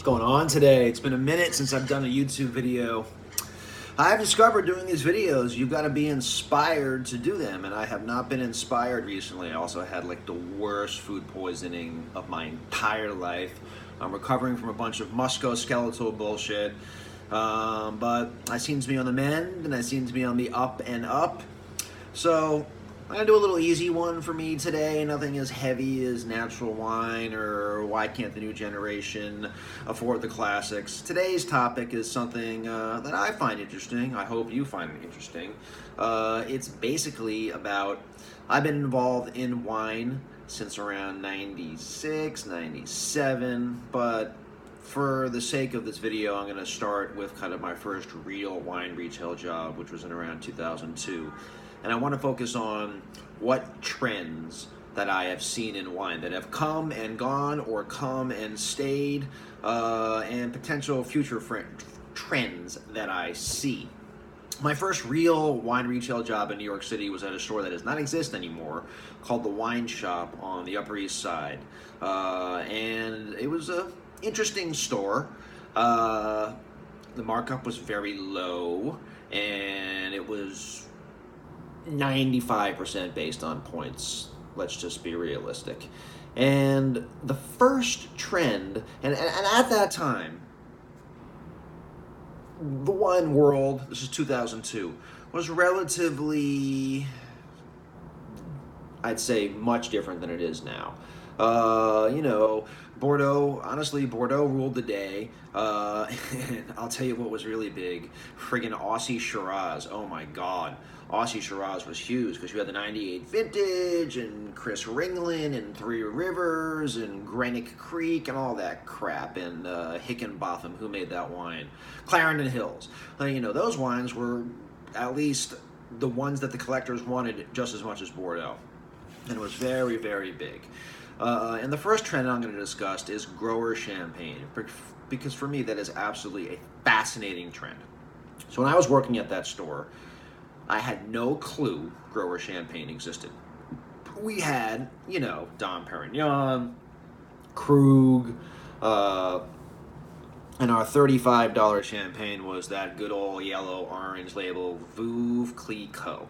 going on today? It's been a minute since I've done a YouTube video. I've discovered doing these videos, you've got to be inspired to do them, and I have not been inspired recently. I also had like the worst food poisoning of my entire life. I'm recovering from a bunch of musculoskeletal bullshit, but I seem to be on the mend, and I seem to be on the up and up. So I'm going to do a little easy one for me today, nothing as heavy as natural wine or why can't the new generation afford the classics. Today's topic is something that I find interesting. I hope you find it interesting. It's basically about, I've been involved in wine since around 96, 97, but for the sake of this video, I'm going to start with kind of my first real wine retail job, which was in around 2002. And I want to focus on what trends that I have seen in wine that have come and gone or come and stayed, and potential future trends that I see. My first real wine retail job in New York City was at a store that does not exist anymore called The Wine Shop on the Upper East Side. And it was an interesting store. The markup was very low, and it was 95% based on points. Let's just be realistic. And the first trend, and at that time, the wine world, this is 2002, was relatively, I'd say, much different than it is now. Bordeaux, honestly, Bordeaux ruled the day. And I'll tell you what was really big. Friggin' Aussie Shiraz. Oh my God. Aussie Shiraz was huge because you had the 98 vintage and Chris Ringland and Three Rivers and Greenock Creek and all that crap, and Hickenbotham, who made that wine. Clarendon Hills. Those wines were at least the ones that the collectors wanted just as much as Bordeaux. And it was very, very big. And the first trend I'm going to discuss is grower champagne, because for me that is absolutely a fascinating trend. So when I was working at that store, I had no clue grower champagne existed. We had, Dom Perignon, Krug, and our $35 champagne was that good old yellow-orange label Veuve Clicquot.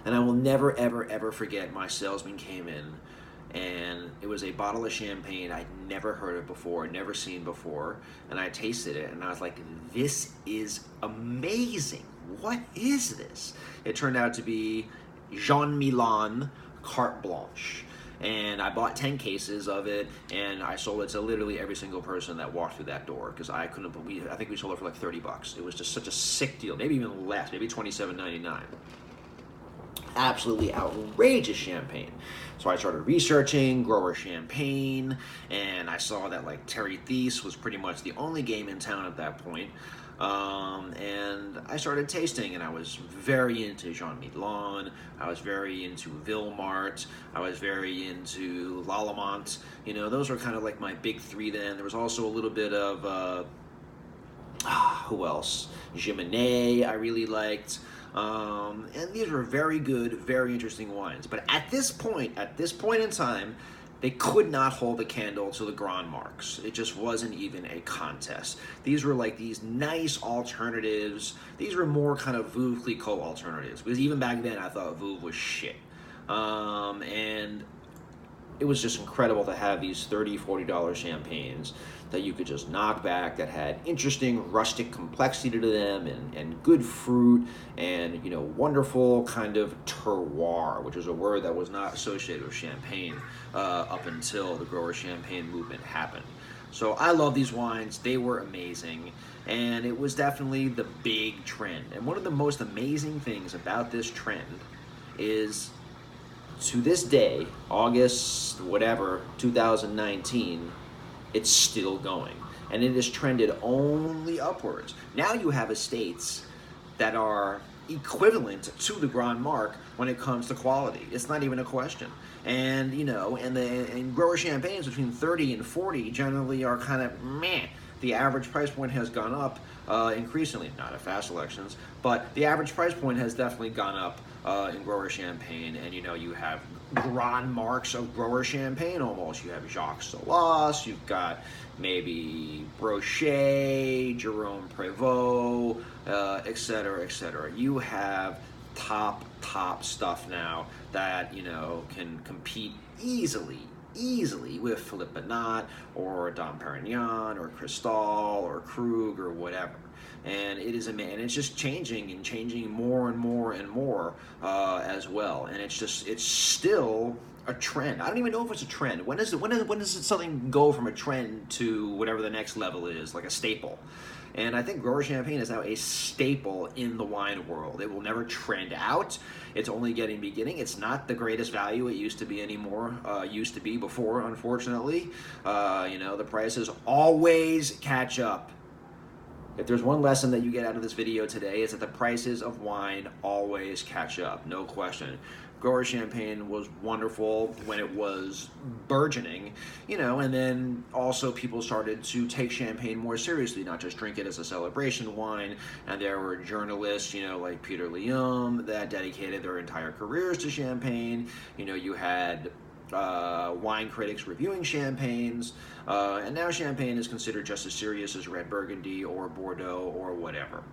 And I will never, ever, ever forget my salesman came in, and it was a bottle of champagne I'd never heard of before, never seen before, and I tasted it, and I was like, this is amazing. What is this? It turned out to be Jean Milan Carte Blanche. And I bought 10 cases of it, and I sold it to literally every single person that walked through that door, because I couldn't believe it. I think we sold it for like $30. It was just such a sick deal, maybe even less, maybe $27.99. Absolutely outrageous champagne. So I started researching grower champagne, and I saw that like Terry Thies was pretty much the only game in town at that point. And I started tasting, and I was very into Jean Milan. I was very into Villemart. I was very into Lallemand. Those were kind of like my big three then. There was also a little bit of who else? Giminet I really liked. And these were very good, very interesting wines. But at this point in time, they could not hold a candle to the Grand Marques. It just wasn't even a contest. These were like these nice alternatives. These were more kind of Veuve Clicquot alternatives, because even back then I thought Veuve was shit. And it was just incredible to have these $30, $40 champagnes that you could just knock back, that had interesting rustic complexity to them, and good fruit, and wonderful kind of terroir, which is a word that was not associated with champagne up until the grower champagne movement happened. So I love these wines. They were amazing, and it was definitely the big trend. And one of the most amazing things about this trend is, to this day, August, 2019, it's still going. And it has trended only upwards. Now you have estates that are equivalent to the Grand Marque when it comes to quality. It's not even a question. And, and grower champagnes between 30 and 40 generally are kind of meh. The average price point has gone up increasingly, not at Fast Selections, but the average price point has definitely gone up in grower champagne. And you have grand marks of grower champagne almost. You have Jacques Solas, you've got maybe Brochet, Jerome Prévost, et cetera, et cetera. You have top stuff now that, you know, can compete easily with Philippe Bonat or Dom Perignon or Cristal or Krug or whatever. And it is it's just changing and changing more and more and more as well. And it's still a trend. I don't even know if it's a trend. When does something go from a trend to whatever the next level is, like a staple? And I think grower champagne is now a staple in the wine world. It will never trend out. It's only getting beginning. It's not the greatest value it used to be anymore. Used to be before, unfortunately. You know, the prices always catch up. If there's one lesson that you get out of this video today, is that the prices of wine always catch up, no question. Grower champagne was wonderful when it was burgeoning, you know, and then also people started to take champagne more seriously, not just drink it as a celebration wine. And there were journalists, you know, like Peter Leum, that dedicated their entire careers to champagne. You know, you had wine critics reviewing champagnes, and now champagne is considered just as serious as red Burgundy or Bordeaux or whatever.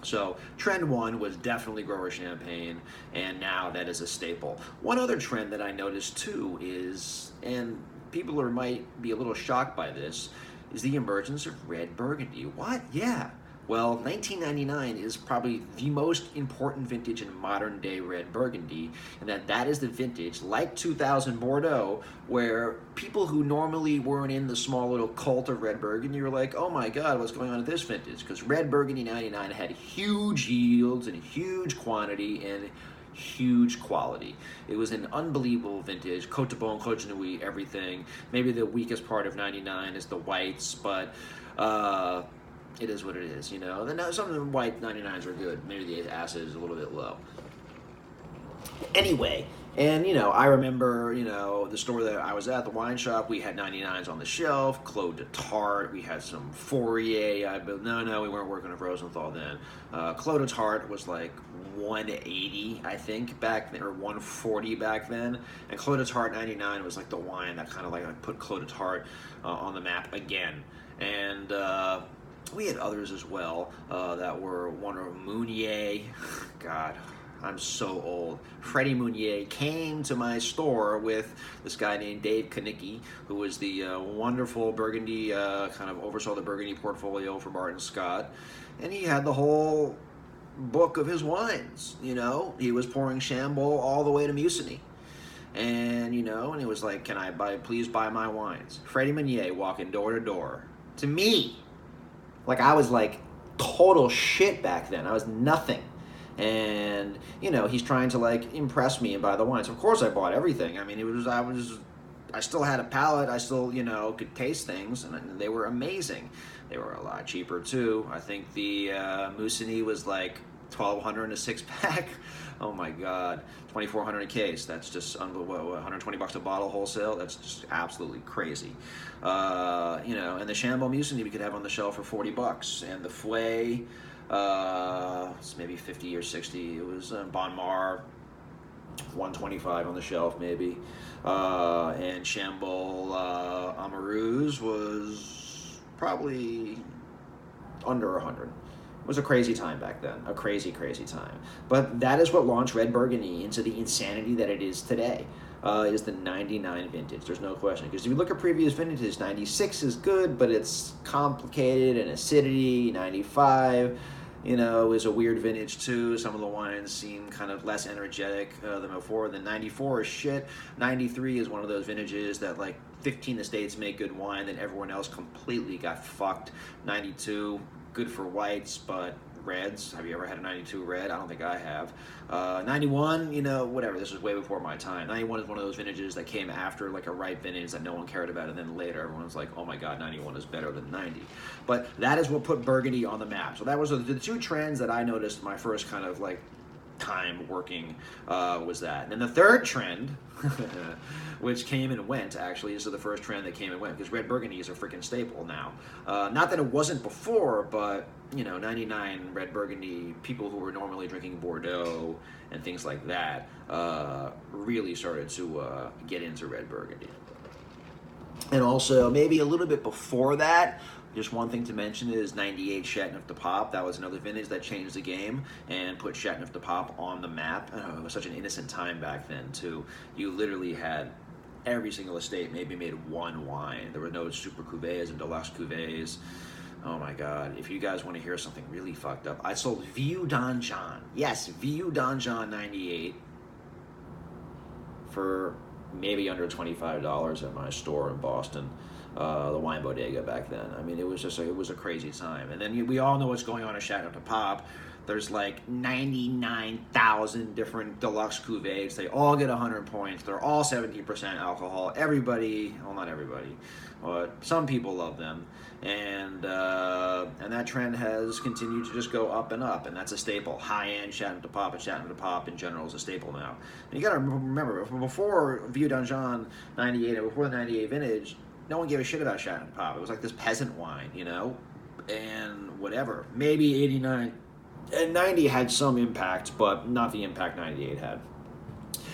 So trend one was definitely grower champagne, and now that is a staple. One other trend that I noticed too is, and people might be a little shocked by this, is the emergence of red Burgundy. What? Yeah. Well, 1999 is probably the most important vintage in modern day red Burgundy, and that is the vintage, like 2000 Bordeaux, where people who normally weren't in the small little cult of red Burgundy were like, oh my God, what's going on at this vintage? Because red Burgundy 99 had huge yields and huge quantity and huge quality. It was an unbelievable vintage. Cote de Bon, Cote de Nuit, everything. Maybe the weakest part of 99 is the whites, but it is what it is, you know. Then some of the white 99s are good. Maybe the acid is a little bit low. Anyway, and you know, I remember, you know, the store that I was at, the wine shop, we had 99s on the shelf, Clos de Tart, we had some Fourier, no, we weren't working with Rosenthal then. Clos de Tart was like 180, I think, back then, or 140 back then, and Clos de Tart 99 was like the wine that kind of like put Clos de Tart on the map again. And we had others as well that were Mounier. God, I'm so old. Freddie Mounier came to my store with this guy named Dave Kanicki, who was the wonderful Burgundy, kind of oversaw the Burgundy portfolio for Barton Scott. And he had the whole book of his wines, you know. He was pouring Chambol all the way to Musigny. And, you know, and he was like, please buy my wines. Freddie Mounier walking door to door to me. Like, I was like total shit back then. I was nothing. And, you know, he's trying to like impress me and buy the wines. Of course I bought everything. I mean, I still had a palate. I still, you know, could taste things, and they were amazing. They were a lot cheaper too. I think the Musigny was like $1,200 in a 6-pack. Oh my God, $2,400 a case. That's just unbelievable. $120 a bottle wholesale. That's just absolutely crazy. You know, and the Chambol Musigny we could have on the shelf for $40, and the Fouet, it's maybe 50 or 60. It was Bon Mar, $125 on the shelf maybe, and Chambol Amoureuse was probably under 100. It was a crazy time back then, a crazy time. But that is what launched red Burgundy into the insanity that it is today. Is the 99 vintage. There's no question. Because if you look at previous vintages, 96 is good, but it's complicated and acidity. 95, you know, is a weird vintage too. Some of the wines seem kind of less energetic than before. Then 94 is shit. 93 is one of those vintages that like 15 estates make good wine, then everyone else completely got fucked. 92, good for whites, but reds, have you ever had a 92 red? I don't think I have. 91, you know, whatever, this is way before my time. 91 is one of those vintages that came after like a ripe vintage that no one cared about, and then later everyone's like, oh my God, 91 is better than 90. But that is what put Burgundy on the map. So that was the two trends that I noticed my first kind of like time working was that. And then the third trend, which came and went, actually, this is the first trend that came and went, because red burgundy is a freaking staple now. Not that it wasn't before, but, you know, 99 red burgundy, people who were normally drinking Bordeaux and things like that really started to get into red burgundy. And also, maybe a little bit before that, just one thing to mention is 98 Chateauneuf du Pape. That was another vintage that changed the game and put Chateauneuf du Pape on the map. It was such an innocent time back then, too. You literally had every single estate maybe made one wine. There were no super cuvées and deluxe cuvées. Oh my God. If you guys want to hear something really fucked up, I sold Vieux d'Anjou. Yes, Vieux d'Anjou 98 for maybe under $25 at my store in Boston, the wine bodega back then. I mean, it was just it was a crazy time. And then we all know what's going on at Chateauneuf du Pape. There's like 99,000 different deluxe cuvées. They all get 100 points. They're all 17% alcohol. Everybody, well, not everybody, but some people love them. And that trend has continued to just go up and up, and that's a staple. High-end Chateauneuf du Pape and Chateauneuf du Pape in general is a staple now. And you got to remember, before Vieux d'Anjou 98 and before the 98 vintage, no one gave a shit about Chateauneuf du Pape. It was like this peasant wine, you know, and whatever. Maybe 89 and 90 had some impact, but not the impact 98 had.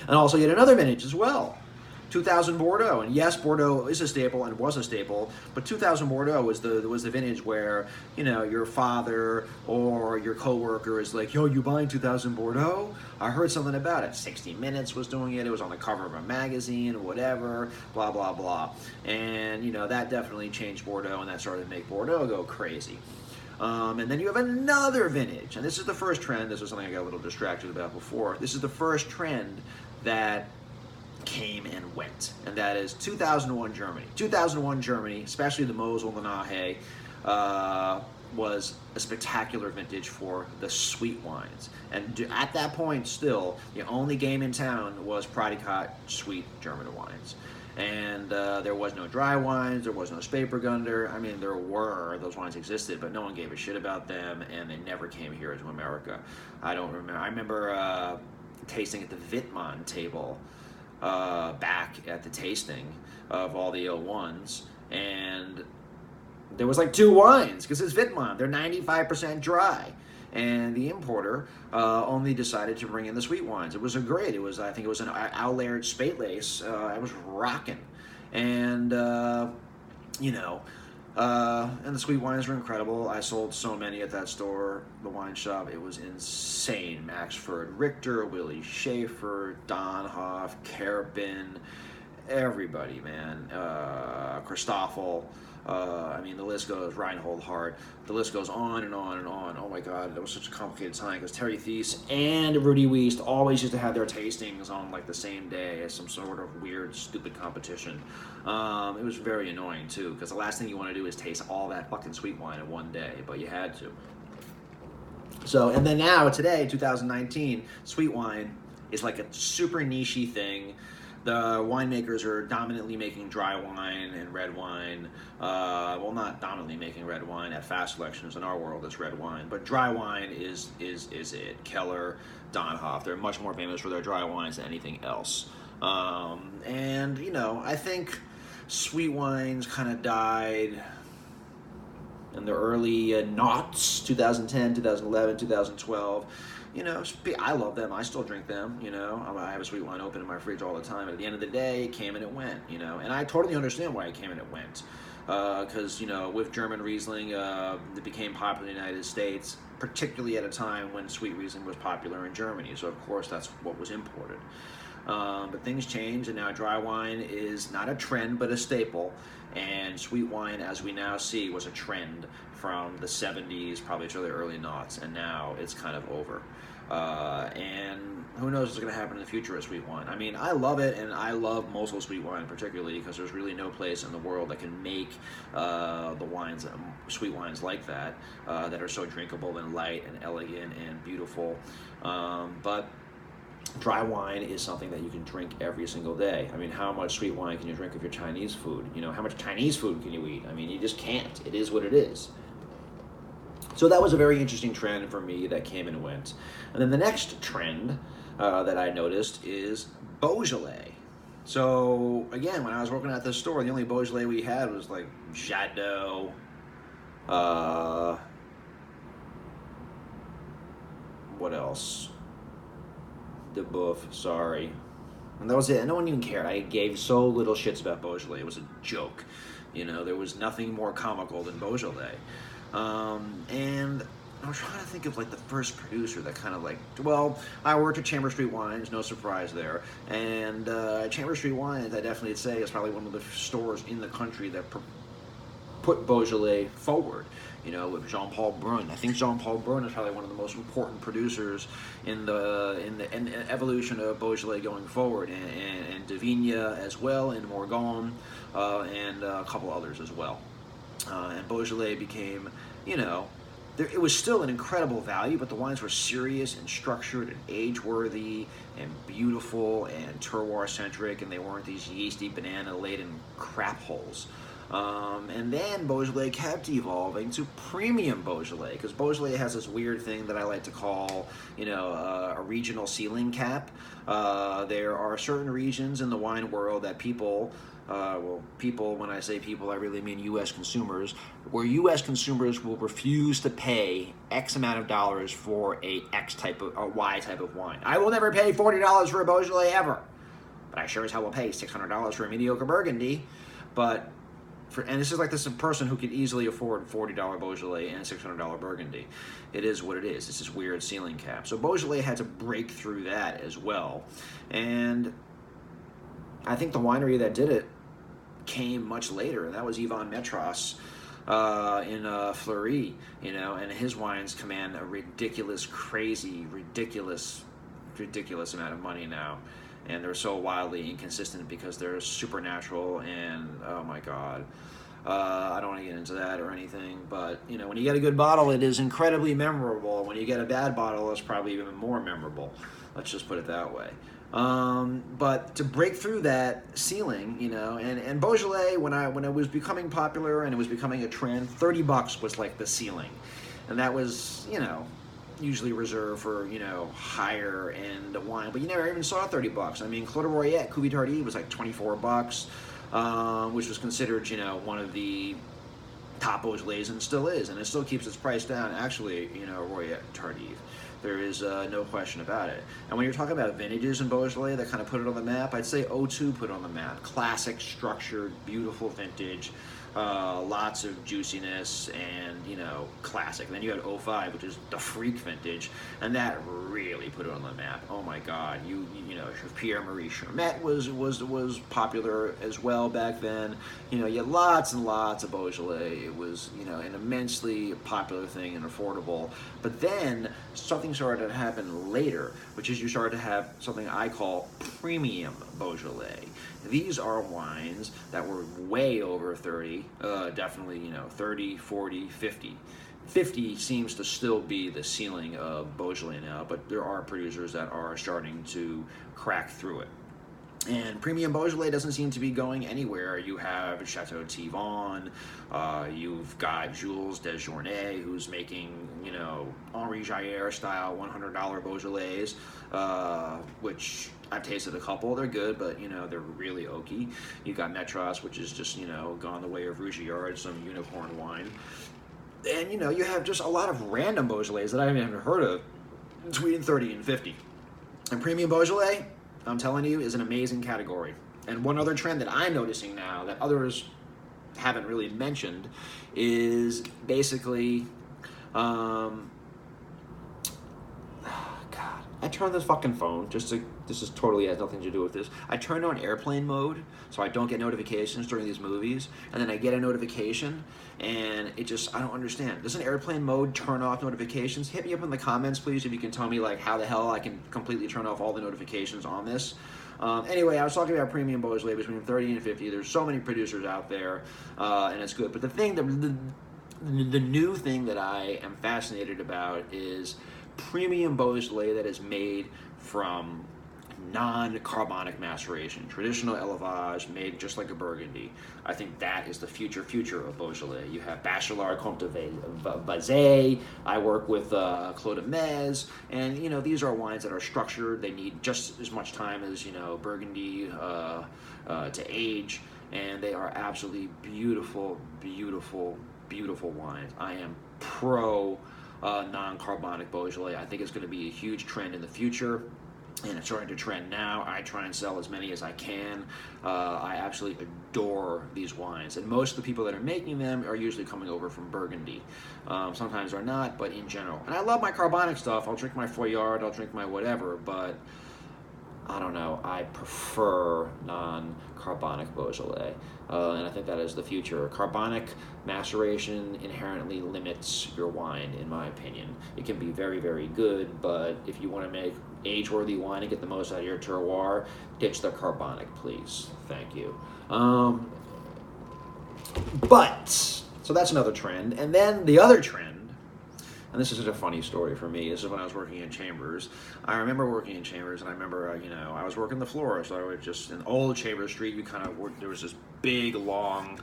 And also yet another vintage as well, 2000 Bordeaux. And yes, Bordeaux is a staple and was a staple, but 2000 Bordeaux was the vintage where, you know, your father or your coworker is like, yo, you buying 2000 Bordeaux? I heard something about it. 60 Minutes was doing it. It was on the cover of a magazine or whatever, blah, blah, blah. And, you know, that definitely changed Bordeaux, and that started to make Bordeaux go crazy. And then you have another vintage, and this is the first trend. This was something I got a little distracted about before. This is the first trend that came and went, and that is 2001 Germany. 2001 Germany, especially the Mosel and the Nahe, was a spectacular vintage for the sweet wines. And at that point, still, the only game in town was Prädikat sweet German wines. And there was no dry wines, there was no Spätburgunder. I mean, those wines existed, but no one gave a shit about them, and they never came here to America. I remember tasting at the Wittmann table back at the tasting of all the 01s, and there was like two wines, because it's Wittmann. They're 95% dry. And the importer only decided to bring in the sweet wines. It was I think it was an Allard Spätlese. I was rocking. And, you know, and the sweet wines were incredible. I sold so many at that store, the wine shop. It was insane. Maxford Richter, Willie Schaefer, Donhoff, Kerpen, everybody, man. Christoffel. I mean, the list goes, Reinhold Hart, the list goes on and on and on. Oh my God, that was such a complicated time, because Terry Thies and Rudy Wiest always used to have their tastings on like the same day as some sort of weird, stupid competition. It was very annoying too, because the last thing you want to do is taste all that fucking sweet wine in one day, but you had to. So, and then now, today, 2019, sweet wine is like a super niche-y thing. The winemakers are dominantly making dry wine and red wine. Well, not dominantly making red wine at Fast Selections. In our world, it's red wine. But dry wine is it. Keller, Donhoff, they're much more famous for their dry wines than anything else. And, you know, I think sweet wines kind of died in the early noughts, 2010, 2011, 2012. You know, I love them. I still drink them, you know. I have a sweet wine open in my fridge all the time. At the end of the day, it came and it went, you know. And I totally understand why it came and it went. Because, you know, with German Riesling, it became popular in the United States, particularly at a time when sweet Riesling was popular in Germany. So, of course, that's what was imported. But things changed, and now dry wine is not a trend, but a staple. And sweet wine, as we now see, was a trend from the 70s, probably to the early noughts, and now it's kind of over. And who knows what's going to happen in the future of sweet wine. I mean, I love it, and I love Mosel sweet wine particularly, because there's really no place in the world that can make the wines, sweet wines like that, that are so drinkable and light and elegant and beautiful. But dry wine is something that you can drink every single day. I mean, how much sweet wine can you drink of your Chinese food? You know, how much Chinese food can you eat? I mean, you just can't. It is what it is. So that was a very interesting trend for me that came and went. And then the next trend that I noticed is Beaujolais. So again, when I was working at this store, the only Beaujolais we had was like Jadot, uh, what else? DeBoeuf, sorry. And that was it. And no one even cared. I gave so little shits about Beaujolais. It was a joke. There was nothing more comical than Beaujolais. And I was trying to think of like the first producer that kind of like, well, I worked at Chamber Street Wines, no surprise there. And Chamber Street Wines, I definitely say, is probably one of the stores in the country that put Beaujolais forward. With Jean-Paul Brun. I think Jean-Paul Brun is probably one of the most important producers in the evolution of Beaujolais going forward, and Devigne as well, and Morgon, and a couple others as well. And Beaujolais became, it was still an incredible value, but the wines were serious and structured and age-worthy and beautiful and terroir-centric, and they weren't these yeasty, banana-laden crap holes. And then Beaujolais kept evolving to premium Beaujolais, because Beaujolais has this weird thing that I like to call, a regional ceiling cap. There are certain regions in the wine world that people, when I say people, I really mean U.S. consumers, where U.S. consumers will refuse to pay X amount of dollars for a Y type of wine. I will never pay $40 for a Beaujolais ever, but I sure as hell will pay $600 for a mediocre Burgundy. And this is like this person who could easily afford $40 Beaujolais and $600 Burgundy. It is what it is. It's this weird ceiling cap. So Beaujolais had to break through that as well. And I think the winery that did it came much later, and that was Yvan Metras in Fleury, and his wines command a ridiculous amount of money now. And they're so wildly inconsistent because they're supernatural, and oh my god, I don't want to get into that or anything, but when you get a good bottle, it is incredibly memorable. When you get a bad bottle, it's probably even more memorable. Let's just put it that way. But to break through that ceiling, and Beaujolais, when it was becoming popular and it was becoming a trend, $30 was like the ceiling, and that was usually reserved for higher end wine, but you never even saw $30. I mean, Clos de Royette Cuvée Tardive was like $24, which was considered one of the top Beaujolais, and still is, and it still keeps its price down. Actually, Royette Tardive, there is no question about it. And when you're talking about vintages in Beaujolais that kind of put it on the map, I'd say 02 put it on the map. Classic, structured, beautiful vintage. Lots of juiciness and classic. Then you had 05, which is the freak vintage, and that really put it on the map. Oh my God, Pierre-Marie Charmet was popular as well back then. You had lots and lots of Beaujolais. It was an immensely popular thing and affordable. But then something started to happen later, which is you started to have something I call premium Beaujolais. These are wines that were way over 30, definitely 30, 40, 50. 50 seems to still be the ceiling of Beaujolais now, but there are producers that are starting to crack through it. And premium Beaujolais doesn't seem to be going anywhere. You have Chateau Thivon, you've got Jules Desjournay, who's making, Henri Jayer style $100 Beaujolais, which I've tasted a couple. They're good, but, they're really oaky. You've got Metras, which is just, gone the way of Rougiard, some unicorn wine. And, you have just a lot of random Beaujolais that I haven't even heard of between 30 and 50. And premium Beaujolais, I'm telling you, is an amazing category. And one other trend that I'm noticing now that others haven't really mentioned is basically, I turned this fucking phone this is totally has nothing to do with this. I turned on airplane mode so I don't get notifications during these movies, and then I get a notification and I don't understand. Doesn't airplane mode turn off notifications? Hit me up in the comments, please, if you can tell me how the hell I can completely turn off all the notifications on this. Anyway, I was talking about premium Beaujolais between 30 and 50. There's so many producers out there, and it's good. But the new thing that I am fascinated about is premium Beaujolais that is made from non-carbonic maceration, traditional élevage made just like a Burgundy. I think that is the future of Beaujolais. You have Bachelard, Comte de Vazay. I work with Claude Mez, and these are wines that are structured. They need just as much time as Burgundy to age, and they are absolutely beautiful, beautiful, beautiful wines. I am pro non-carbonic Beaujolais. I think it's going to be a huge trend in the future, and it's starting to trend now. I try and sell as many as I can. I absolutely adore these wines, and most of the people that are making them are usually coming over from Burgundy. Sometimes they're not, but in general. And I love my carbonic stuff. I'll drink my Foillard, I'll drink my whatever, but I don't know, I prefer non-carbonic Beaujolais, and I think that is the future. Carbonic maceration inherently limits your wine, in my opinion. It can be very, very good, but if you want to make age-worthy wine and get the most out of your terroir, ditch the carbonic, please. Thank you. So that's another trend. And then the other trend, and this is a funny story for me. This is when I was working in Chambers. I remember working in Chambers, and I remember, I was working the floor, so I would just, in old Chambers Street, there was this big, long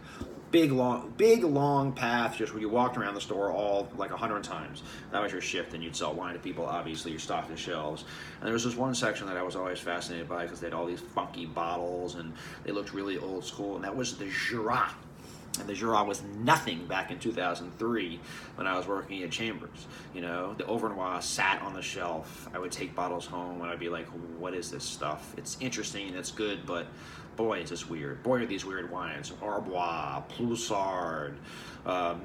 path just where you walked around the store all like 100 times. That was your shift, and you'd sell wine to people. Obviously, you stocked the shelves. And there was this one section that I was always fascinated by because they had all these funky bottles, and they looked really old school, and that was the Jura. And the Jura was nothing back in 2003 when I was working at Chambers. The Overnois sat on the shelf. I would take bottles home and I'd be like, what is this stuff? It's interesting and it's good, but boy, is this weird. Boy, are these weird wines. Arbois, Ploussard,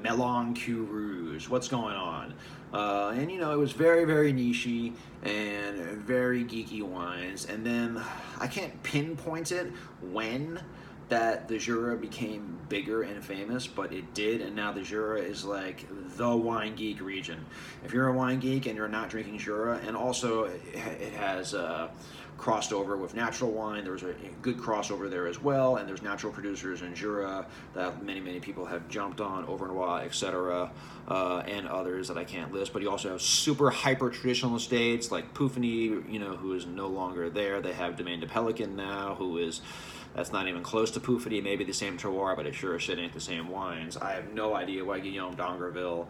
Melon Cru Rouge. What's going on? And it was very, very niche-y and very geeky wines. And then I can't pinpoint it when that the Jura became bigger and famous, but it did, and now the Jura is like the wine geek region. If you're a wine geek and you're not drinking Jura, and also it has crossed over with natural wine, there's a good crossover there as well, and there's natural producers in Jura that many people have jumped on, Overnois, etc., and others that I can't list. But you also have super hyper traditional estates like Pouffany, who is no longer there. They have Domaine de Pelican now, that's not even close to Pouffany, maybe the same terroir, but it sure as shit ain't the same wines. I have no idea why Guillaume d'Angerville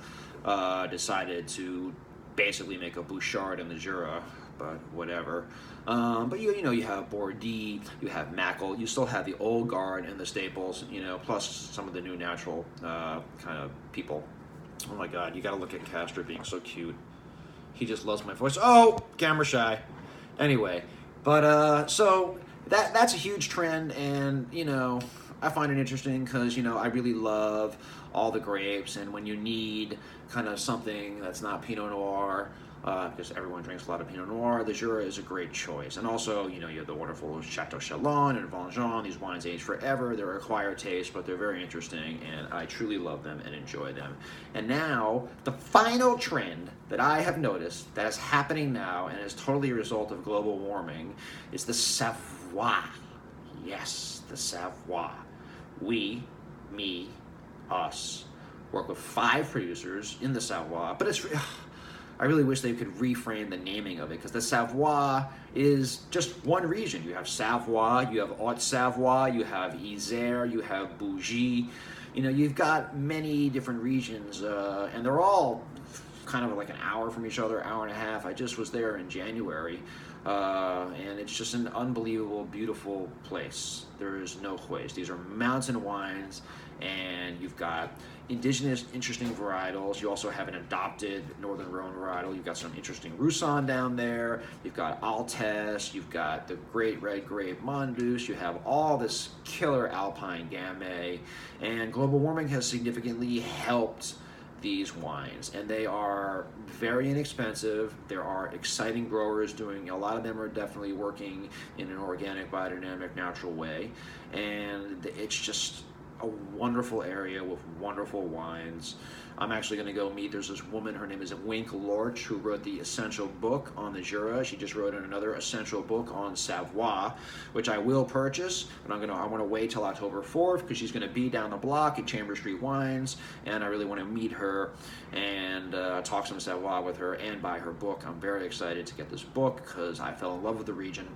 decided to basically make a Bouchard in the Jura, but whatever. But you have Bordeaux, you have Mackel, you still have the old guard and the staples, plus some of the new natural kind of people. Oh my God, you gotta look at Castor being so cute. He just loves my voice. Oh, camera shy. Anyway, but so that's a huge trend, and I find it interesting because I really love all the grapes, and when you need kind of something that's not Pinot Noir, because everyone drinks a lot of Pinot Noir, the Jura is a great choice. And also, you have the wonderful Chateau Chalon and Vengeance. These wines age forever. They're acquired taste, but they're very interesting, and I truly love them and enjoy them. And now, the final trend that I have noticed that is happening now and is totally a result of global warming is the Savoie. Yes, the Savoie. We, me, us, work with 5 producers in the Savoie, but I really wish they could reframe the naming of it, because the Savoie is just one region. You have Savoie, you have Haute-Savoie, you have Isère, you have Bougie. You've got many different regions, and they're all kind of like an hour from each other, hour and a half. I just was there in January, and it's just an unbelievable, beautiful place. There is no place. These are mountain wines, and you've got indigenous, interesting varietals. You also have an adopted Northern Rhone varietal. You've got some interesting Roussanne down there. You've got Altesse. You've got the great red grape Mongoose. You have all this killer Alpine Gamay, and global warming has significantly helped these wines, and they are very inexpensive. There are exciting growers doing, a lot of them are definitely working in an organic, biodynamic, natural way, and it's just a wonderful area with wonderful wines. I'm actually going to go meet, there's this woman, her name is Wink Lorch, who wrote the essential book on the Jura. She just wrote another essential book on Savoie, which I will purchase, but I want to wait till October 4th because she's going to be down the block at Chambers Street Wines, and I really want to meet her and talk some Savoie with her and buy her book. I'm very excited to get this book because I fell in love with the region.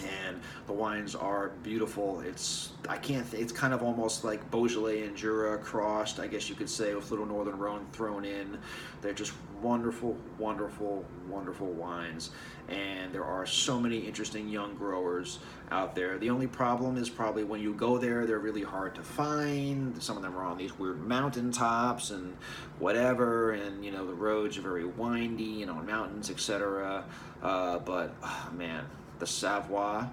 and the wines are beautiful. It's kind of almost like Beaujolais and Jura crossed, I guess you could say, with little Northern Rhone thrown in. They're just wonderful, wonderful, wonderful wines, and there are so many interesting young growers out there. The only problem is probably when you go there, they're really hard to find. Some of them are on these weird mountaintops and whatever, and the roads are very windy, mountains, etc. But oh, man, the Savoie,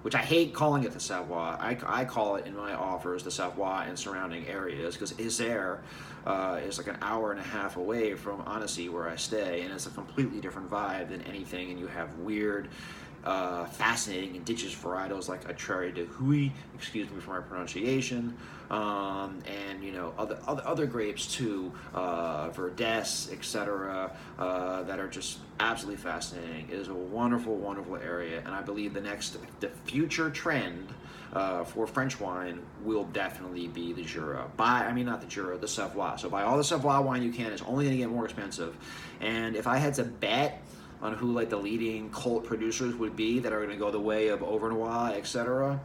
which I hate calling it the Savoie. I call it in my offers the Savoie and surrounding areas, because Isère is like an hour and a half away from Annecy, where I stay, and it's a completely different vibe than anything. And you have weird, fascinating indigenous varietals like a Cherry de Huy, excuse me for my pronunciation, and other grapes too, Verdesse, etc., that are just absolutely fascinating. It is a wonderful, wonderful area, and I believe the future trend for French wine will definitely be the Jura. Not the Jura, the Savoie. So buy all the Savoie wine you can. It's only going to get more expensive. And if I had to bet on who like the leading cult producers would be that are going to go the way of Overnoy, etc.,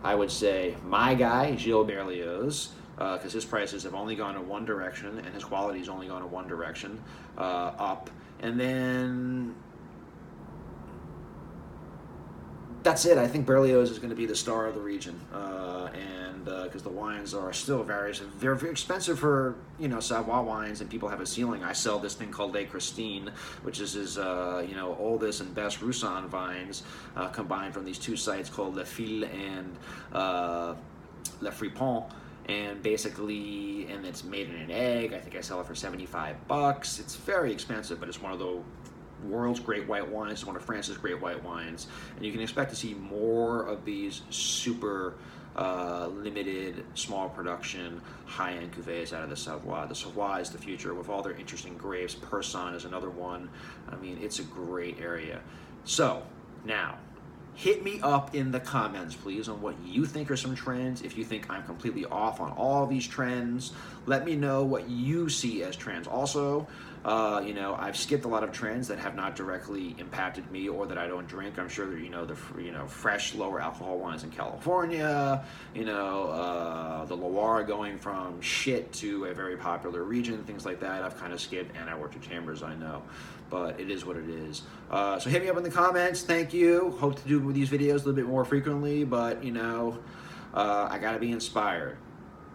I would say my guy, Gilles Berlioz, because his prices have only gone in one direction and his quality's only gone in one direction, up. And then that's it. I think Berlioz is going to be the star of the region, and because the wines are still various, they're very expensive for Savoie wines, and people have a ceiling. I sell this thing called Les Christines, which is his oldest and best Roussanne vines, combined from these two sites called Le Fil and Le Fripon. And basically, it's made in an egg. I think I sell it for $75. It's very expensive, but it's one of the world's great white wines. It's one of France's great white wines, and you can expect to see more of these super limited, small production, high-end cuvées out of the Savoie. The Savoie is the future with all their interesting grapes. Persan is another one. I mean, it's a great area. So now, hit me up in the comments, please, on what you think are some trends. If you think I'm completely off on all these trends, let me know what you see as trends. Also, I've skipped a lot of trends that have not directly impacted me or that I don't drink. I'm sure that the fresh lower alcohol wines in California, the Loire going from shit to a very popular region, things like that. I've kind of skipped, and I worked at Chambers, I know, but it is what it is. So hit me up in the comments. Thank you. Hope to do these videos a little bit more frequently, but I gotta be inspired.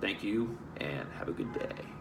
Thank you, and have a good day.